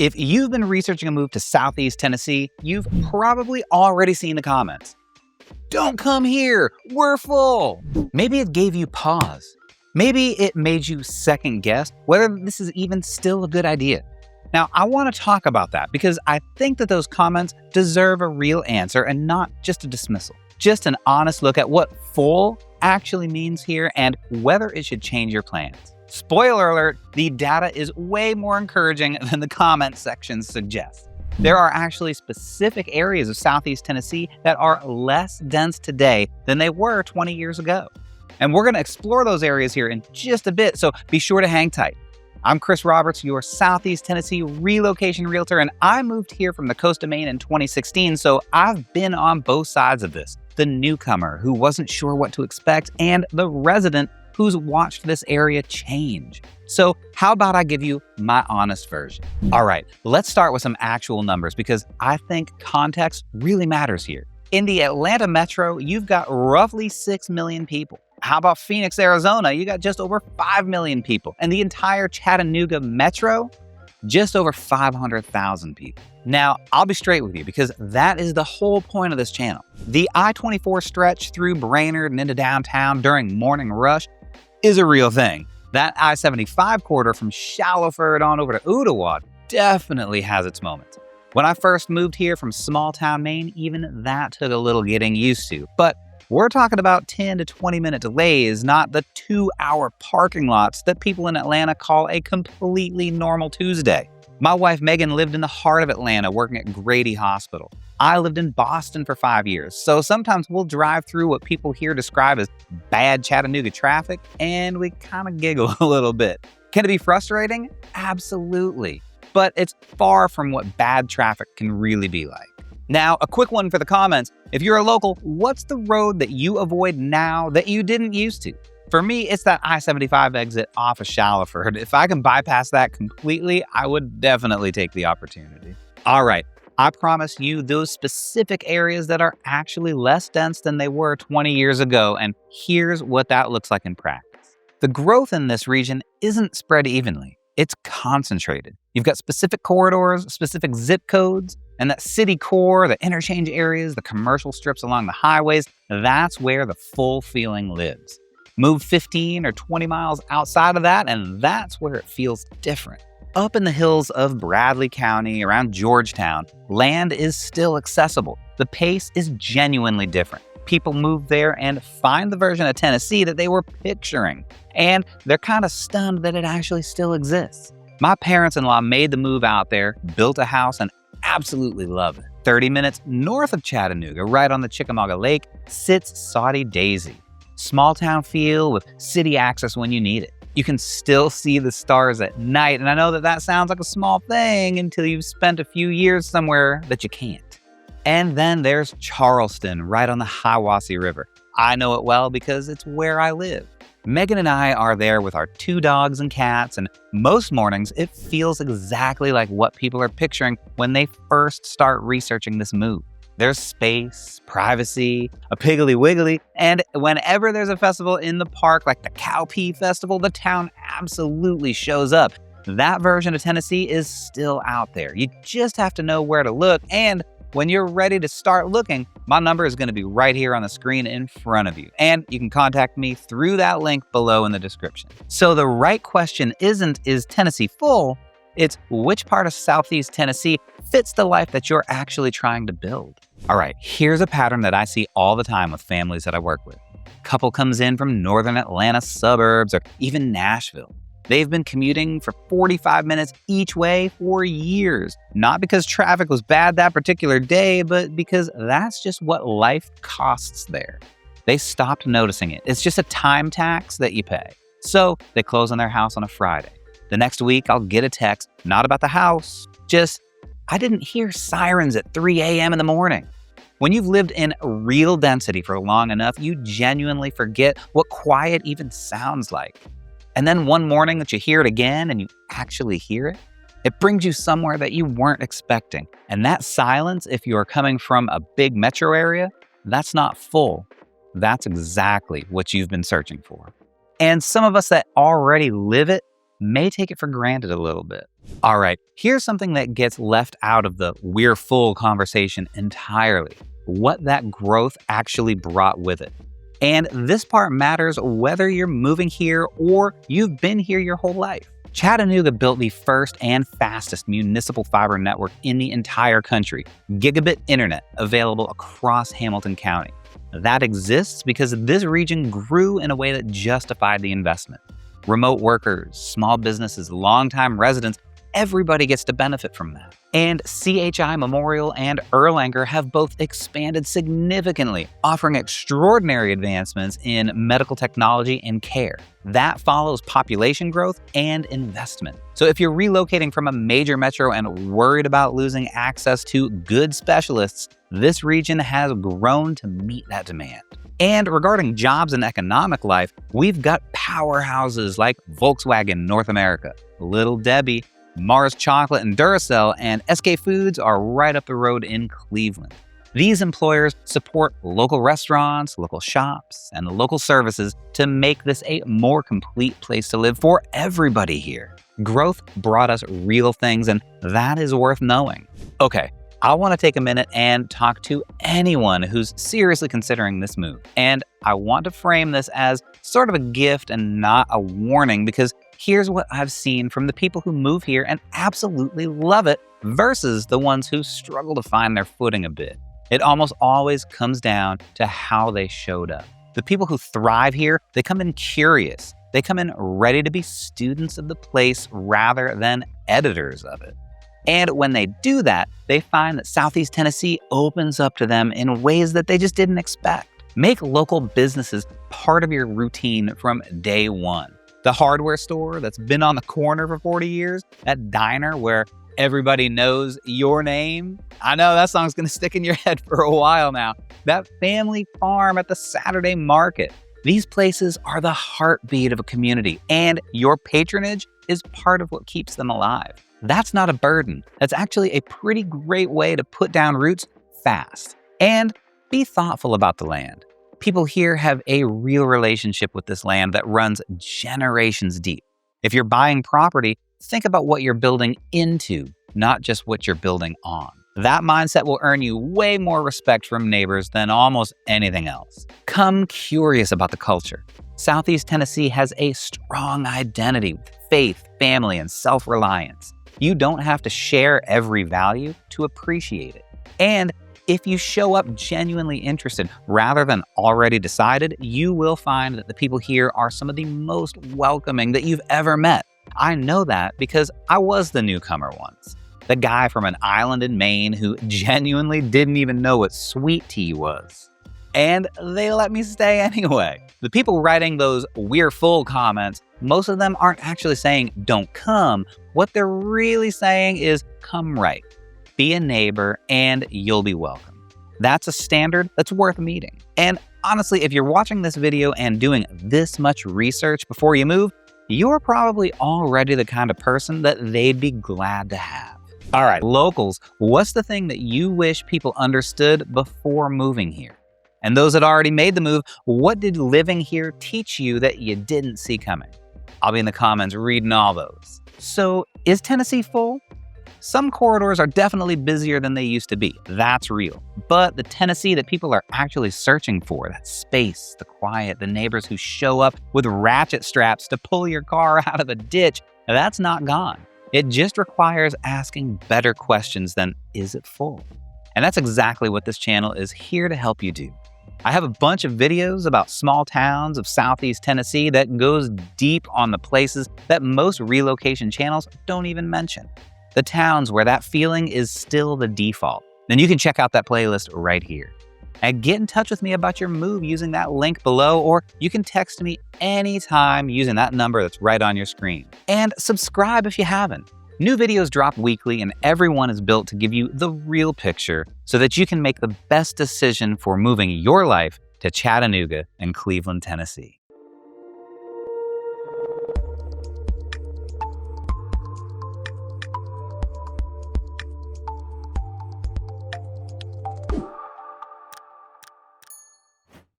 If you've been researching a move to Southeast Tennessee, you've probably already seen the comments. Don't come here, we're full. Maybe it gave you pause. Maybe it made you second guess whether this is even still a good idea. Now, I want to talk about that because I think that those comments deserve a real answer and not just a dismissal. Just an honest look at what full actually means here and whether it should change your plans. Spoiler alert, the data is way more encouraging than the comment section suggests. There are actually specific areas of Southeast Tennessee that are less dense today than they were 20 years ago. And we're going to explore those areas here in just a bit, so be sure to hang tight. I'm Chris Roberts, your Southeast Tennessee relocation realtor, and I moved here from the coast of Maine in 2016, so I've been on both sides of this. The newcomer who wasn't sure what to expect, and the resident who's watched this area change. So how about I give you my honest version? All right, let's start with some actual numbers because I think context really matters here. In the Atlanta metro, you've got roughly 6 million people. How about Phoenix, Arizona? You got just over 5 million people. And the entire Chattanooga metro, just over 500,000 people. Now, I'll be straight with you because that is the whole point of this channel. The I-24 stretch through Brainerd and into downtown during morning rush is a real thing. That I-75 corridor from Shallowford on over to Ooltewah definitely has its moments. When I first moved here from small town Maine, even that took a little getting used to. But we're talking about 10 to 20 minute delays, not the 2-hour parking lots that people in Atlanta call a completely normal Tuesday. My wife Megan lived in the heart of Atlanta working at Grady Hospital. I lived in Boston for 5 years, so sometimes we'll drive through what people here describe as bad Chattanooga traffic, and we kind of giggle a little bit. Can it be frustrating? Absolutely. But it's far from what bad traffic can really be like. Now, a quick one for the comments. If you're a local, what's the road that you avoid now that you didn't used to? For me, it's that I-75 exit off of Shallowford. If I can bypass that completely, I would definitely take the opportunity. All right, I promise you those specific areas that are actually less dense than they were 20 years ago, and here's what that looks like in practice. The growth in this region isn't spread evenly. It's concentrated. You've got specific corridors, specific zip codes, and that city core, the interchange areas, the commercial strips along the highways, that's where the full feeling lives. Move 15 or 20 miles outside of that, and that's where it feels different. Up in the hills of Bradley County, around Georgetown, land is still accessible. The pace is genuinely different. People move there and find the version of Tennessee that they were picturing, and they're kind of stunned that it actually still exists. My parents-in-law made the move out there, built a house, and absolutely love it. 30 minutes north of Chattanooga, right on the Chickamauga Lake, sits Saudi Daisy. Small town feel with city access when you need it. You can still see the stars at night, and I know that that sounds like a small thing until you've spent a few years somewhere that you can't. And then there's Charleston, right on the Hiwassee River. I know it well because it's where I live. Megan and I are there with our 2 dogs and cats, and most mornings it feels exactly like what people are picturing when they first start researching this move. There's space, privacy, a Piggly Wiggly, and whenever there's a festival in the park like the Cowpea Festival, the town absolutely shows up. That version of Tennessee is still out there. You just have to know where to look, and when you're ready to start looking, my number is going to be right here on the screen in front of you, and you can contact me through that link below in the description. So the right question isn't, is Tennessee full? It's which part of Southeast Tennessee fits the life that you're actually trying to build. All right, here's a pattern that I see all the time with families that I work with. Couple comes in from northern Atlanta suburbs or even Nashville. They've been commuting for 45 minutes each way for years. Not because traffic was bad that particular day, but because that's just what life costs there. They stopped noticing it. It's just a time tax that you pay. So they close on their house on a Friday. The next week, I'll get a text, not about the house, just, I didn't hear sirens at 3 a.m. in the morning. When you've lived in real density for long enough, you genuinely forget what quiet even sounds like. And then one morning that you hear it again and you actually hear it, it brings you somewhere that you weren't expecting. And that silence, if you're coming from a big metro area, that's not full. That's exactly what you've been searching for. And some of us that already live it may take it for granted a little bit. All right, here's something that gets left out of the "we're full" conversation entirely: what that growth actually brought with it. And this part matters whether you're moving here or you've been here your whole life. Chattanooga built the first and fastest municipal fiber network in the entire country, gigabit internet available across Hamilton County. That exists because this region grew in a way that justified the investment. Remote workers, small businesses, longtime residents, everybody gets to benefit from that. And CHI Memorial and Erlanger have both expanded significantly, offering extraordinary advancements in medical technology and care. That follows population growth and investment. So if you're relocating from a major metro and worried about losing access to good specialists, this region has grown to meet that demand. And regarding jobs and economic life, we've got powerhouses like Volkswagen North America, Little Debbie, Mars Chocolate and Duracell, and SK Foods are right up the road in Cleveland. These employers support local restaurants, local shops, and local services to make this a more complete place to live for everybody here. Growth brought us real things, and that is worth knowing. Okay, I want to take a minute and talk to anyone who's seriously considering this move. And I want to frame this as sort of a gift and not a warning, because here's what I've seen from the people who move here and absolutely love it versus the ones who struggle to find their footing a bit. It almost always comes down to how they showed up. The people who thrive here, they come in curious. They come in ready to be students of the place rather than editors of it. And when they do that, they find that Southeast Tennessee opens up to them in ways that they just didn't expect. Make local businesses part of your routine from day one. The hardware store that's been on the corner for 40 years, that diner where everybody knows your name. I know that song's gonna stick in your head for a while now. That family farm at the Saturday market. These places are the heartbeat of a community, and your patronage is part of what keeps them alive. That's not a burden. That's actually a pretty great way to put down roots fast. And be thoughtful about the land. People here have a real relationship with this land that runs generations deep. If you're buying property, think about what you're building into, not just what you're building on. That mindset will earn you way more respect from neighbors than almost anything else. Come curious about the culture. Southeast Tennessee has a strong identity with faith, family, and self-reliance. You don't have to share every value to appreciate it. And if you show up genuinely interested rather than already decided, you will find that the people here are some of the most welcoming that you've ever met. I know that because I was the newcomer once. The guy from an island in Maine who genuinely didn't even know what sweet tea was. And they let me stay anyway. The people writing those "we're full" comments, most of them aren't actually saying "don't come." What they're really saying is "come right." Be a neighbor and you'll be welcome. That's a standard that's worth meeting. And honestly, if you're watching this video and doing this much research before you move, you're probably already the kind of person that they'd be glad to have. All right, locals, what's the thing that you wish people understood before moving here? And those that already made the move, what did living here teach you that you didn't see coming? I'll be in the comments reading all those. So, is Tennessee full? Some corridors are definitely busier than they used to be. That's real. But the Tennessee that people are actually searching for, that space, the quiet, the neighbors who show up with ratchet straps to pull your car out of a ditch, that's not gone. It just requires asking better questions than, is it full? And that's exactly what this channel is here to help you do. I have a bunch of videos about small towns of Southeast Tennessee that goes deep on the places that most relocation channels don't even mention. The towns where that feeling is still the default. Then you can check out that playlist right here. And get in touch with me about your move using that link below, or you can text me anytime using that number that's right on your screen. And subscribe if you haven't. New videos drop weekly, and everyone is built to give you the real picture so that you can make the best decision for moving your life to Chattanooga and Cleveland, Tennessee.